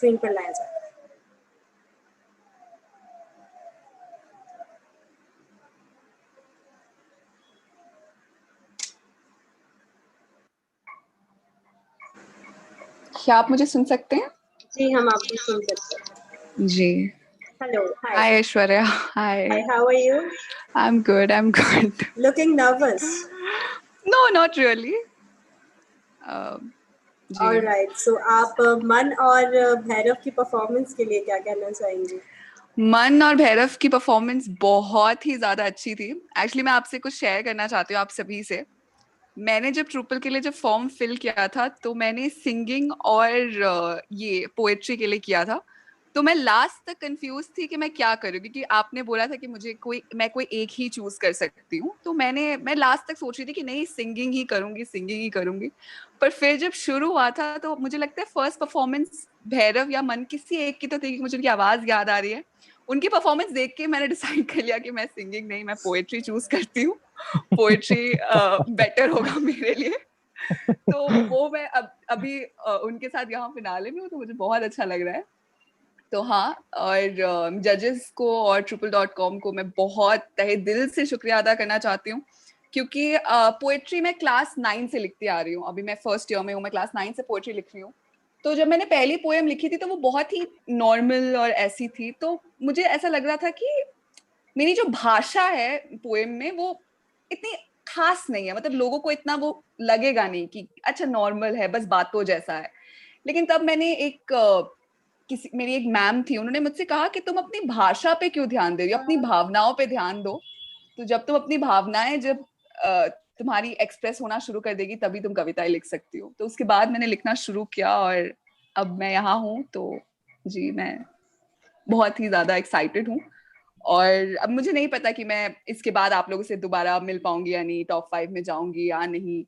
Screen पर लाया जाए। क्या आप मुझे सुन सकते हैं? जी, हम आपको सुन सकते हैं। जी। Hello, hi. Hi Aishwarya. Hi. Hi, how are you? I'm good. I'm good. Looking nervous. No, not really. Ji. All right. So आप मन और भैरव की परफॉर्मेंस के लिए क्या कहना चाहेंगे? मन और भैरव की परफॉर्मेंस बहुत ही ज्यादा अच्छी थी। एक्चुअली मैं आपसे कुछ शेयर करना चाहती हूँ आप सभी से। मैंने जब ट्रूपल के लिए जब फॉर्म फिल किया था तो मैंने सिंगिंग और ये पोएट्री के लिए किया था। तो मैं लास्ट तक कंफ्यूज थी कि मैं क्या करूँ, क्योंकि आपने बोला था कि मुझे मैं कोई एक ही चूज कर सकती हूँ। तो मैं लास्ट तक सोच रही थी कि नहीं, सिंगिंग ही करूंगी, सिंगिंग ही करूंगी। पर फिर जब शुरू हुआ था तो मुझे लगता है फर्स्ट परफॉर्मेंस भैरव या मन किसी एक की तो थी, मुझे उनकी आवाज याद आ रही है। उनकी परफॉर्मेंस देख के मैंने डिसाइड कर लिया कि मैं सिंगिंग नहीं, मैं पोएट्री चूज करती हूँ। पोएट्री बेटर होगा मेरे लिए। तो वो मैं अभी उनके साथ यहाँ फिनाले में हूँ, तो मुझे बहुत अच्छा लग रहा है। तो हाँ, और जजेस को और Trupal.com को मैं बहुत तहे दिल से शुक्रिया अदा करना चाहती हूँ, क्योंकि पोएट्री मैं क्लास 9 से लिखती आ रही हूँ। अभी मैं फर्स्ट ईयर में हूँ, मैं क्लास 9 से पोएट्री लिख रही हूँ। तो जब मैंने पहली पोएम लिखी थी तो वो बहुत ही नॉर्मल और ऐसी थी। तो मुझे ऐसा लग रहा था कि मेरी जो भाषा है पोएम में वो इतनी खास नहीं है, मतलब लोगों को इतना वो लगेगा नहीं कि अच्छा नॉर्मल है, बस बातों जैसा है। लेकिन तब मैंने मेरी एक मैम थी, उन्होंने मुझसे कहा कि तुम अपनी भाषा पे क्यों ध्यान दे रही हो, अपनी भावनाओं पे ध्यान दो। तो जब तुम अपनी भावनाएं जब तुम्हारी एक्सप्रेस होना शुरू कर देगी तभी तुम कविताएं लिख सकती हो। तो उसके बाद मैंने लिखना शुरू किया और अब मैं यहाँ हूँ। तो जी, मैं बहुत ही ज्यादा एक्साइटेड हूँ। और अब मुझे नहीं पता कि मैं इसके बाद आप लोगों से दोबारा मिल पाऊंगी या नहीं, टॉप 5 में जाऊंगी या नहीं।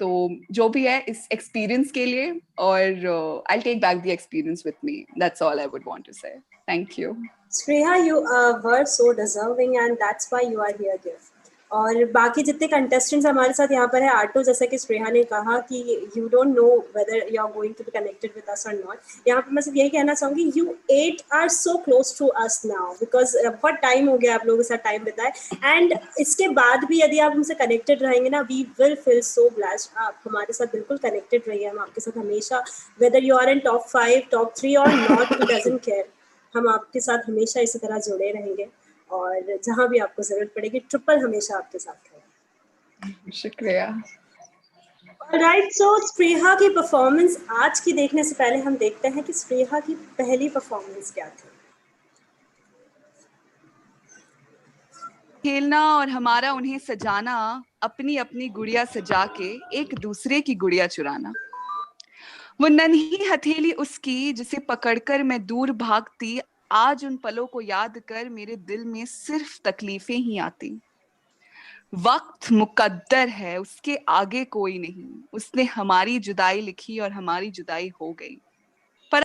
तो जो भी है इस एक्सपीरियंस के लिए, और I take back the experience with me, that's all I would want to say. Thank you. Shreya, you were so deserving and that's why you are here, dear. और बाकी जितने कंटेस्टेंट्स हमारे साथ यहाँ पर है, आटो, जैसा कि श्रेया ने कहा कि you don't know whether you are going to be connected with us और नॉट। यहाँ पर मैं सिर्फ यही कहना चाहूँगी, you 8 are so close to us now, because बहुत टाइम हो गया आप लोगों के साथ टाइम बिताए। एंड इसके बाद भी यदि आप हमसे कनेक्टेड रहेंगे ना, we will feel so blessed. आप हमारे साथ बिल्कुल कनेक्टेड रहिए, हम आपके साथ हमेशा, whether you are in top 5 top 3 और नॉट, वी डजंट केयर, हम आपके साथ हमेशा इसी तरह जुड़े रहेंगे। और जहाँ भी आपको जरूरत पड़ेगी, ट्रिपल हमेशा आपके साथ रहेगा। शुक्रिया। राइट, सो स्प्रेहा की परफॉर्मेंस आज की देखने से पहले हम देखते हैं कि स्प्रेहा की पहली परफॉर्मेंस क्या थी। खेलना और हमारा उन्हें सजाना, अपनी अपनी गुड़िया सजा के एक दूसरे की गुड़िया चुराना। वो नन्ही हथेली उसकी जिसे पकड़कर मैं दूर भागती, आज उन पलों को याद कर मेरे दिल में सिर्फ तकलीफें ही आती। वक्त मुकद्दर है, उसके आगे कोई नहीं। उसने हमारी जुदाई लिखी और हमारी जुदाई हो गई। पर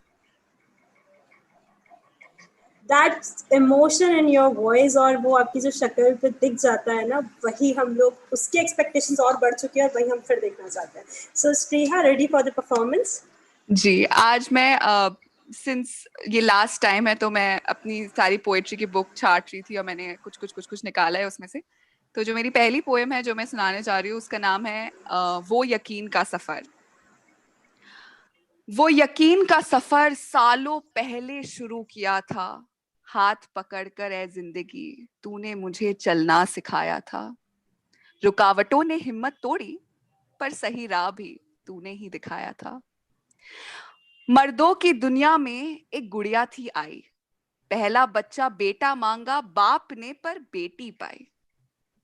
that emotion in your voice और वो आपकी जो शक्ल पे दिख जाता है ना, वही हम लोग, उसकी एक्सपेक्टेशंस और बढ़ चुकी है और वही हम फिर देखना चाहते हैं। सो स्प्रेहा, रेडी फॉर द परफॉर्मेंस? जी, आज मैं सिंस ये लास्ट टाइम है तो मैं अपनी सारी पोएट्री की बुक छाट रही थी और मैंने कुछ निकाला है उसमें से। तो जो मेरी पहली पोएम है जो मैं सुनाने जा रही हूँ, उसका नाम है वो यकीन का सफर। वो यकीन का सफर सालों पहले शुरू किया था, हाथ पकड़कर ए जिंदगी तूने मुझे चलना सिखाया था। रुकावटों ने हिम्मत तोड़ी, पर सही राह भी तूने ही दिखाया था। मर्दों की दुनिया में एक गुड़िया थी आई, पहला बच्चा बेटा मांगा बाप ने पर बेटी पाई।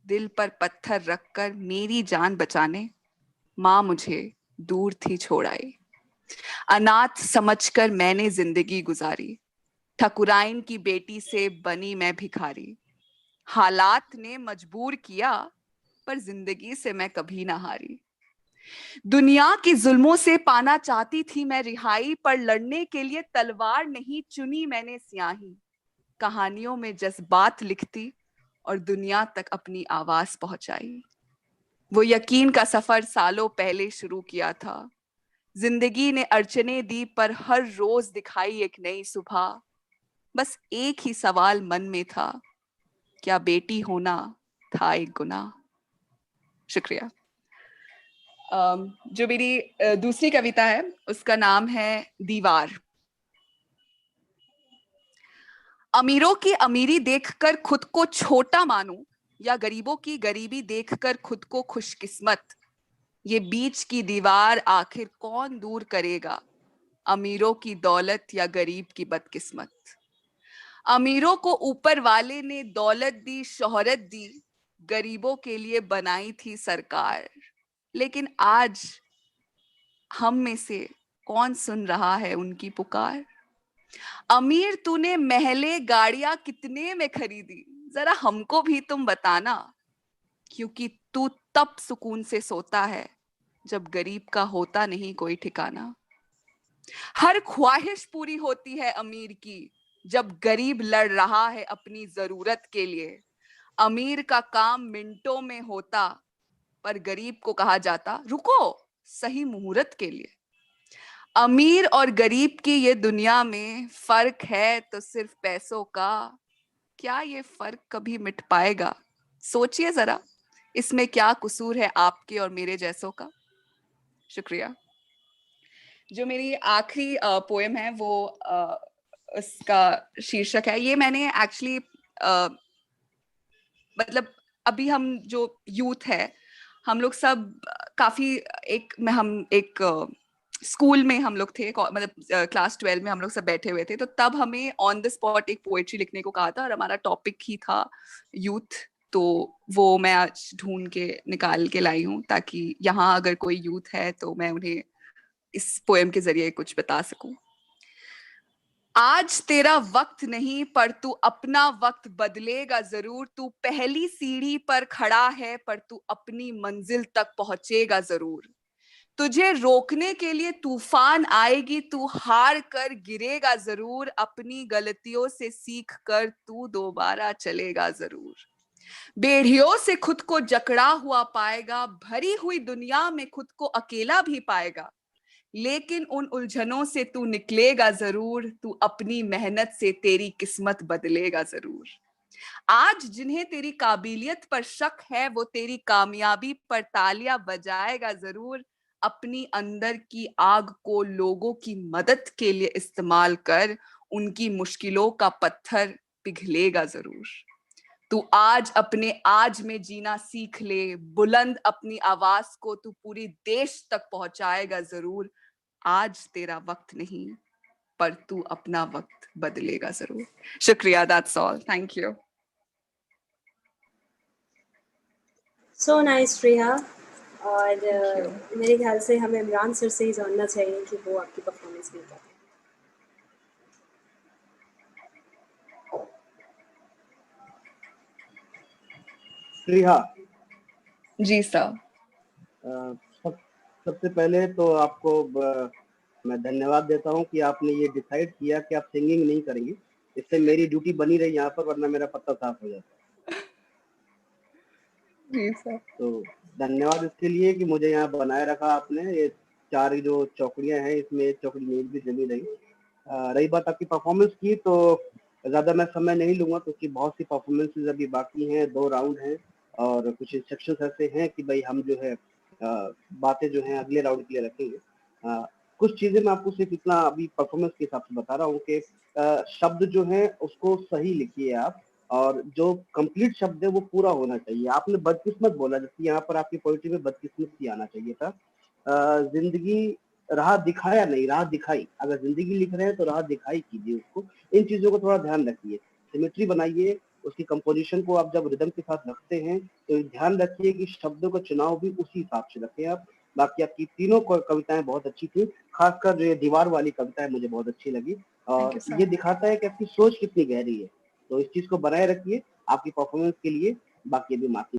दिल पर पत्थर रखकर मेरी जान बचाने माँ मुझे दूर थी छोड़ आई। अनाथ समझकर मैंने जिंदगी गुजारी, ठकुराइन की बेटी से बनी मैं भिखारी। हालात ने मजबूर किया, पर जिंदगी से मैं कभी ना हारी। दुनिया की जुल्मों से पाना चाहती थी मैं रिहाई, पर लड़ने के लिए तलवार नहीं चुनी मैंने स्याही। कहानियों में जज्बात लिखती और दुनिया तक अपनी आवाज पहुंचाई। वो यकीन का सफर सालों पहले शुरू किया था, जिंदगी ने अड़चने दी पर हर रोज दिखाई एक नई सुबह। बस एक ही सवाल मन में था, क्या बेटी होना था एक गुनाह। शुक्रिया। जो मेरी दूसरी कविता है उसका नाम है दीवार। अमीरों की अमीरी देखकर खुद को छोटा मानूं या गरीबों की गरीबी देखकर खुद को खुशकिस्मत, ये बीच की दीवार आखिर कौन दूर करेगा, अमीरों की दौलत या गरीब की बदकिस्मत। अमीरों को ऊपर वाले ने दौलत दी, शोहरत दी, गरीबों के लिए बनाई थी सरकार। लेकिन आज हम में से कौन सुन रहा है उनकी पुकार। अमीर तूने महले गाड़ियां कितने में खरीदी, जरा हमको भी तुम बताना, क्योंकि तू तब सुकून से सोता है जब गरीब का होता नहीं कोई ठिकाना। हर ख्वाहिश पूरी होती है अमीर की जब गरीब लड़ रहा है अपनी जरूरत के लिए। अमीर का काम मिनटों में होता पर गरीब को कहा जाता रुको सही मुहूर्त के लिए। अमीर और गरीब की ये दुनिया में फर्क है तो सिर्फ पैसों का, क्या ये फर्क कभी मिट पाएगा। सोचिए जरा इसमें क्या कसूर है आपके और मेरे जैसों का। शुक्रिया। जो मेरी आखिरी पोएम है वो उसका शीर्षक है, ये मैंने एक्चुअली मतलब अभी हम जो यूथ है हम लोग सब काफी हम एक स्कूल में हम लोग थे, मतलब क्लास 12 में हम लोग सब बैठे हुए थे, तो तब हमें ऑन द स्पॉट एक पोएट्री लिखने को कहा था और हमारा टॉपिक ही था यूथ। तो वो मैं आज ढूंढ के निकाल के लाई हूँ ताकि यहाँ अगर कोई यूथ है तो मैं उन्हें इस पोएम के जरिए कुछ बता सकूं। आज तेरा वक्त नहीं पर तू अपना वक्त बदलेगा जरूर। तू पहली सीढ़ी पर खड़ा है पर तू अपनी मंजिल तक पहुंचेगा जरूर। तुझे रोकने के लिए तूफान आएगी, तू हार कर गिरेगा जरूर। अपनी गलतियों से सीख कर तू दोबारा चलेगा जरूर। बेड़ियों से खुद को जकड़ा हुआ पाएगा, भरी हुई दुनिया में खुद को अकेला भी पाएगा। लेकिन उन उलझनों से तू निकलेगा जरूर। तू अपनी मेहनत से तेरी किस्मत बदलेगा जरूर। आज जिन्हें तेरी काबिलियत पर शक है वो तेरी कामयाबी पर तालियां बजाएगा जरूर। अपनी अंदर की आग को लोगों की मदद के लिए इस्तेमाल कर, उनकी मुश्किलों का पत्थर पिघलेगा जरूर। तू आज अपने आज में जीना सीख ले, बुलंद अपनी आवाज को तू पूरी देश तक पहुंचाएगा जरूर। आज तेरा वक्त नहीं पर तू अपना वक्त बदलेगा जरूर। शुक्रिया, that's all, thank you. So nice Shreya. और मेरे ख्याल से हमें इमरान सर से ही जानना चाहिए कि वो आपकी परफॉर्मेंस में क्या थी। श्रेया जी सर। सबसे पहले तो आपको मैं धन्यवाद देता हूं कि आपने ये डिसाइड किया कि आप सिंगिंग नहीं करेंगे। इससे मेरी ड्यूटी बनी रही यहाँ पर, वरना मेरा पत्ता साफ हो जाता। जी सर। तो धन्यवाद इसके लिए कि मुझे यहाँ बनाए रखा आपने। ये 4 जो चौकड़ियां हैं इसमें एक चौकड़ी मेरी भी जमी रही। रही बात आपकी परफॉर्मेंस की, तो ज्यादा मैं समय नहीं लूंगा क्योंकि बहुत सी परफॉर्मेंसेज अभी बाकी हैं, 2 राउंड हैं और कुछ इंस्ट्रक्शंस ऐसे हैं कि भाई हम जो है बातें जो हैं अगले राउंड के लिए रखेंगे। कुछ चीजें मैं आपको सिर्फ इतना अभी परफॉर्मेंस के हिसाब से बता रहा हूँ कि शब्द जो है उसको सही लिखिए आप, और जो कंप्लीट शब्द है वो पूरा होना चाहिए। आपने बदकिस्मत बोला, जबकि यहाँ पर आपकी पोएट्री में बदकिस्मत ही आना चाहिए था। जिंदगी राह दिखाया नहीं, राह दिखाई। अगर जिंदगी लिख रहे हैं तो राह दिखाई कीजिए उसको। इन चीजों को थोड़ा ध्यान रखिए, सिमेट्री बनाइए उसकी। कंपोजिशन को आप जब रिदम के साथ रखते हैं तो ध्यान रखिए कि शब्दों का चुनाव भी उसी हिसाब से रखें आप। बाकी आपकी तीनों कविताएं बहुत अच्छी थी, खासकर जो ये दीवार वाली कविता है मुझे बहुत अच्छी लगी और ये दिखाता है कि आपकी सोच कितनी गहरी है। तो इस चीज को बनाए रखिए आपकी परफॉर्मेंस के लिए। बाकी अभी माफी